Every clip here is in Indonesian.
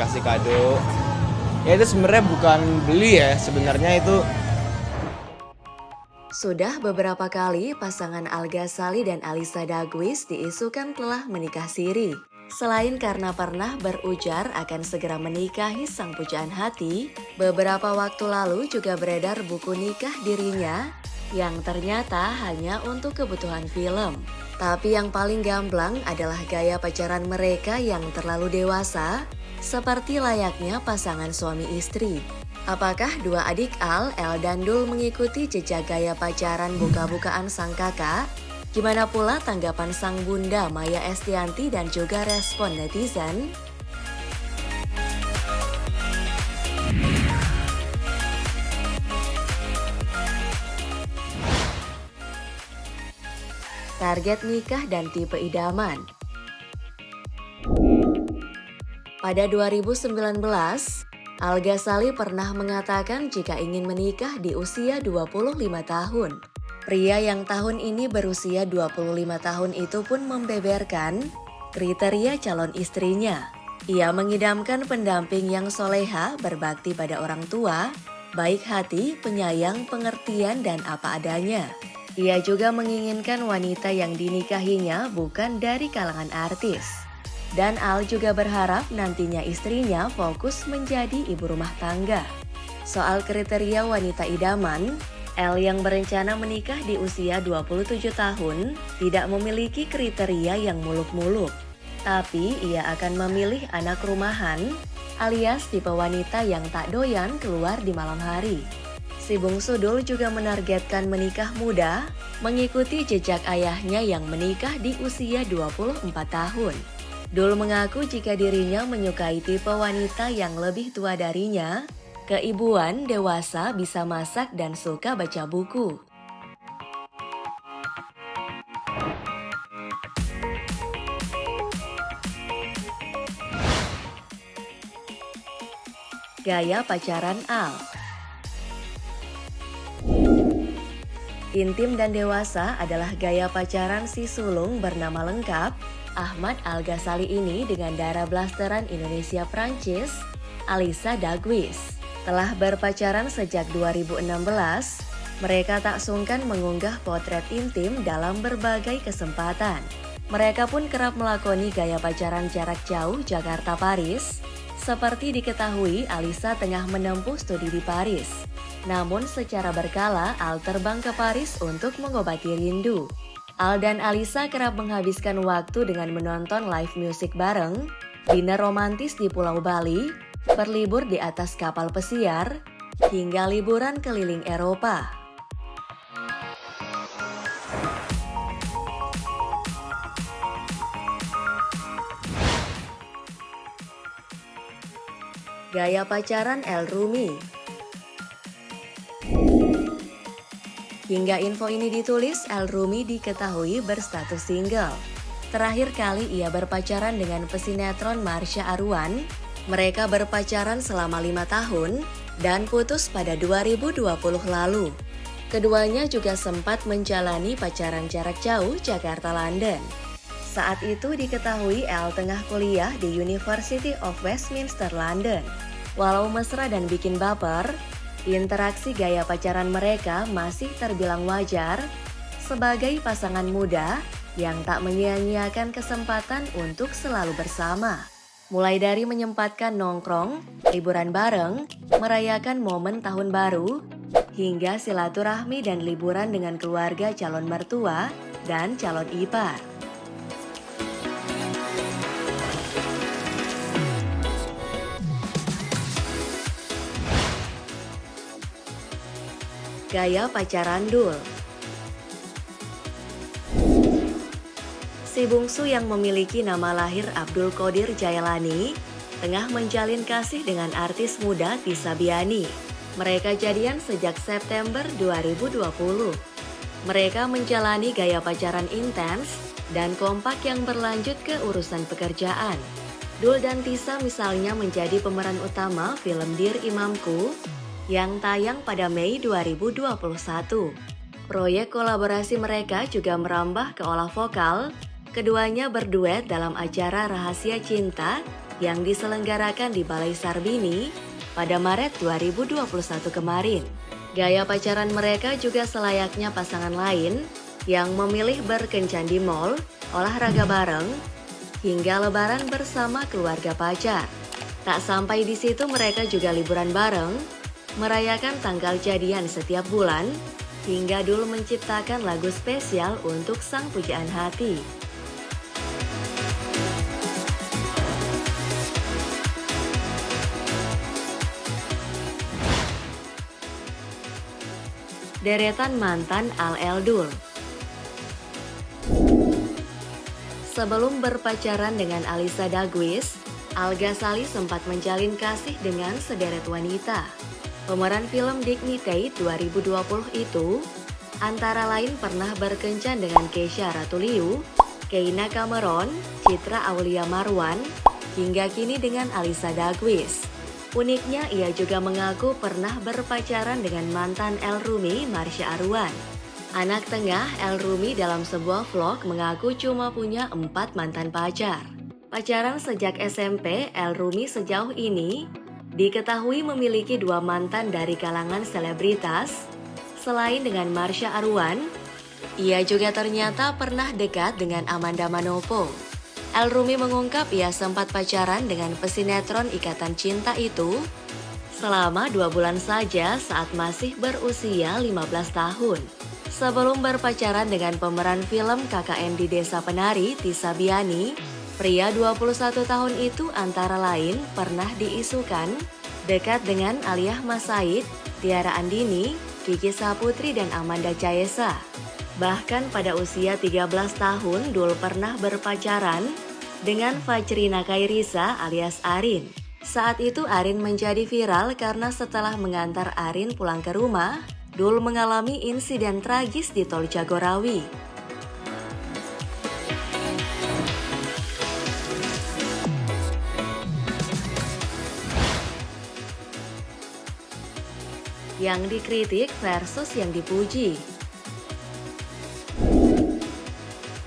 dikasih kado. Ya itu sebenarnya bukan beli ya, sebenarnya itu. Sudah beberapa kali pasangan Al Ghazali dan Alisa Dagwis diisukan telah menikah siri. Selain karena pernah berujar akan segera menikahi sang pujaan hati, beberapa waktu lalu juga beredar buku nikah dirinya yang ternyata hanya untuk kebutuhan film. Tapi yang paling gamblang adalah gaya pacaran mereka yang terlalu dewasa, seperti layaknya pasangan suami istri. Apakah dua adik Al, El dan Dul mengikuti jejak gaya pacaran buka-bukaan sang kakak? Gimana pula tanggapan sang bunda Maya Estianty dan juga respon netizen? Target nikah dan tipe idaman. Pada 2019, Al Ghazali pernah mengatakan jika ingin menikah di usia 25 tahun. Pria yang tahun ini berusia 25 tahun itu pun membeberkan kriteria calon istrinya. Ia mengidamkan pendamping yang soleha, berbakti pada orang tua, baik hati, penyayang, pengertian, dan apa adanya. Ia juga menginginkan wanita yang dinikahinya bukan dari kalangan artis. Dan Al juga berharap nantinya istrinya fokus menjadi ibu rumah tangga. Soal kriteria wanita idaman, L yang berencana menikah di usia 27 tahun tidak memiliki kriteria yang muluk-muluk. Tapi ia akan memilih anak rumahan alias tipe wanita yang tak doyan keluar di malam hari. Si bungsu Dul juga menargetkan menikah muda, mengikuti jejak ayahnya yang menikah di usia 24 tahun. Dul mengaku jika dirinya menyukai tipe wanita yang lebih tua darinya, keibuan, dewasa, bisa masak, dan suka baca buku. Gaya pacaran Al. Intim dan dewasa adalah gaya pacaran si sulung bernama lengkap Ahmad Al Ghazali ini dengan darah blasteran Indonesia Prancis, Alisa Dagwis. Telah berpacaran sejak 2016, mereka tak sungkan mengunggah potret intim dalam berbagai kesempatan. Mereka pun kerap melakoni gaya pacaran jarak jauh Jakarta-Paris. Seperti diketahui, Alisa tengah menempuh studi di Paris. Namun secara berkala, Al terbang ke Paris untuk mengobati rindu. Al dan Alisa kerap menghabiskan waktu dengan menonton live music bareng, dinner romantis di Pulau Bali, berlibur di atas kapal pesiar, hingga liburan keliling Eropa. Gaya pacaran El Rumi. Hingga info ini ditulis, El Rumi diketahui berstatus single. Terakhir kali ia berpacaran dengan pesinetron Marsha Arwan. Mereka berpacaran selama 5 tahun dan putus pada 2020 lalu. Keduanya juga sempat menjalani pacaran jarak jauh Jakarta-London. Saat itu diketahui El tengah kuliah di University of Westminster, London. Walau mesra dan bikin baper, interaksi gaya pacaran mereka masih terbilang wajar sebagai pasangan muda yang tak menyia-nyiakan kesempatan untuk selalu bersama. Mulai dari menyempatkan nongkrong, liburan bareng, merayakan momen tahun baru, hingga silaturahmi dan liburan dengan keluarga calon mertua dan calon ipar. Gaya pacaran Dul. Si bungsu yang memiliki nama lahir Abdul Qodir Jailani tengah menjalin kasih dengan artis muda Tisa Biani. Mereka jadian sejak September 2020. Mereka menjalani gaya pacaran intens dan kompak yang berlanjut ke urusan pekerjaan. Dul dan Tisa misalnya menjadi pemeran utama film Dear Imamku yang tayang pada Mei 2021. Proyek kolaborasi mereka juga merambah ke olah vokal. Keduanya berduet dalam acara Rahasia Cinta yang diselenggarakan di Balai Sarbini pada Maret 2021 kemarin. Gaya pacaran mereka juga selayaknya pasangan lain yang memilih berkencan di mall, olahraga bareng, hingga lebaran bersama keluarga pacar. Tak sampai di situ, mereka juga liburan bareng, merayakan tanggal jadian setiap bulan, hingga Dul menciptakan lagu spesial untuk sang pujaan hati. Deretan mantan Al Dul. Sebelum berpacaran dengan Alisa Dagwis, Al Ghazali sempat menjalin kasih dengan sederet wanita. Pemeran film Dignitate 2020 itu antara lain pernah berkencan dengan Keisha Ratuliu, Keina Cameron, Citra Aulia Marwan, hingga kini dengan Alisa Dagwis. Uniknya, ia juga mengaku pernah berpacaran dengan mantan El Rumi, Marsha Arwan. Anak tengah El Rumi dalam sebuah vlog mengaku cuma punya 4 mantan pacar. Pacaran sejak SMP, El Rumi sejauh ini diketahui memiliki 2 mantan dari kalangan selebritas. Selain dengan Marsha Arwan, ia juga ternyata pernah dekat dengan Amanda Manopo. El Rumi mengungkap ia sempat pacaran dengan pesinetron Ikatan Cinta itu selama 2 bulan saja saat masih berusia 15 tahun. Sebelum berpacaran dengan pemeran film KKN di Desa Penari, Tisa Biani, pria 21 tahun itu antara lain pernah diisukan dekat dengan Aliyah Mas Said, Tiara Andini, Kiki Saputri, dan Amanda Caesa. Bahkan pada usia 13 tahun, Dul pernah berpacaran dengan Fajrina Khairisa alias Arin. Saat itu Arin menjadi viral karena setelah mengantar Arin pulang ke rumah, Dul mengalami insiden tragis di Tol Jagorawi. Yang dikritik versus yang dipuji.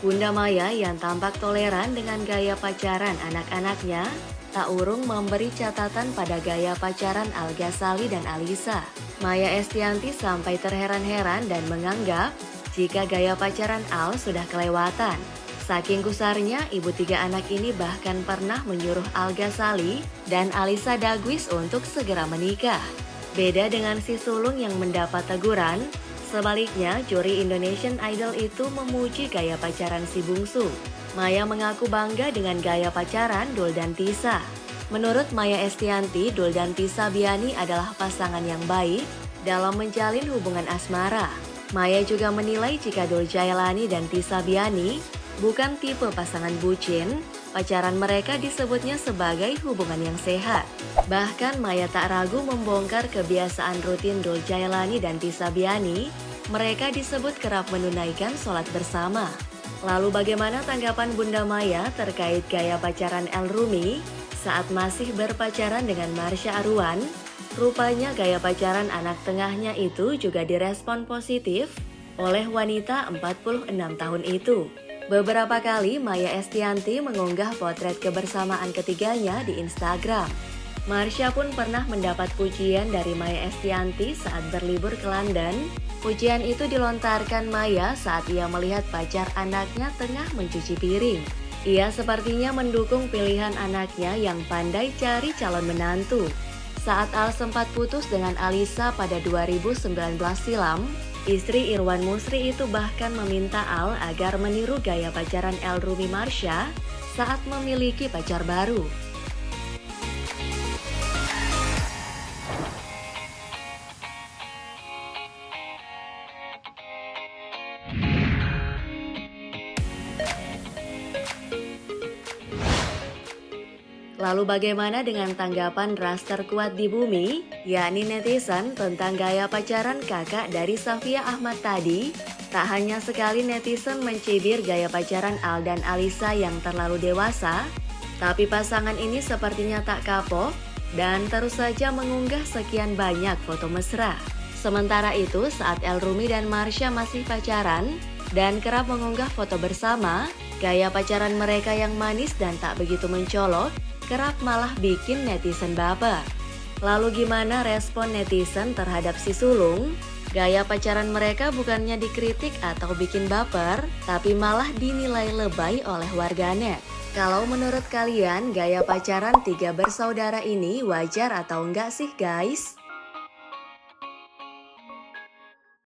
Bunda Maya yang tampak toleran dengan gaya pacaran anak-anaknya, tak urung memberi catatan pada gaya pacaran Al Ghazali dan Alisa. Maya Estianty sampai terheran-heran dan menganggap jika gaya pacaran Al sudah kelewatan. Saking gusarnya, ibu 3 anak ini bahkan pernah menyuruh Al Ghazali dan Alisa Dagwis untuk segera menikah. Beda dengan si sulung yang mendapat teguran, sebaliknya juri Indonesian Idol itu memuji gaya pacaran si bungsu. Maya mengaku bangga dengan gaya pacaran Dul dan Tisa. Menurut Maya Estianty, Dul dan Tisa Biani adalah pasangan yang baik dalam menjalin hubungan asmara. Maya juga menilai jika Dul Jailani dan Tisa Biani bukan tipe pasangan bucin, pacaran mereka disebutnya sebagai hubungan yang sehat. Bahkan Maya tak ragu membongkar kebiasaan rutin Dul Jailani dan Tisa Biani. Mereka disebut kerap menunaikan sholat bersama. Lalu bagaimana tanggapan Bunda Maya terkait gaya pacaran El Rumi saat masih berpacaran dengan Marsha Arwan? Rupanya gaya pacaran anak tengahnya itu juga direspon positif oleh wanita 46 tahun itu. Beberapa kali Maya Estianty mengunggah potret kebersamaan ketiganya di Instagram. Marsha pun pernah mendapat pujian dari Maya Estianty saat berlibur ke London. Pujian itu dilontarkan Maya saat ia melihat pacar anaknya tengah mencuci piring. Ia sepertinya mendukung pilihan anaknya yang pandai cari calon menantu. Saat Al sempat putus dengan Alisa pada 2019 silam, istri Irwan Musri itu bahkan meminta Al agar meniru gaya pacaran El Rumi Marsha saat memiliki pacar baru. Lalu bagaimana dengan tanggapan ras terkuat di bumi, yakni netizen tentang gaya pacaran kakak dari Safia Ahmad tadi? Tak hanya sekali netizen mencibir gaya pacaran Al dan Alisa yang terlalu dewasa, tapi pasangan ini sepertinya tak kapok dan terus saja mengunggah sekian banyak foto mesra. Sementara itu, saat El Rumi dan Marsha masih pacaran dan kerap mengunggah foto bersama, gaya pacaran mereka yang manis dan tak begitu mencolok kerap malah bikin netizen baper. Lalu gimana respon netizen terhadap si sulung? Gaya pacaran mereka bukannya dikritik atau bikin baper, tapi malah dinilai lebay oleh warganet. Kalau menurut kalian, gaya pacaran tiga bersaudara ini wajar atau enggak sih guys?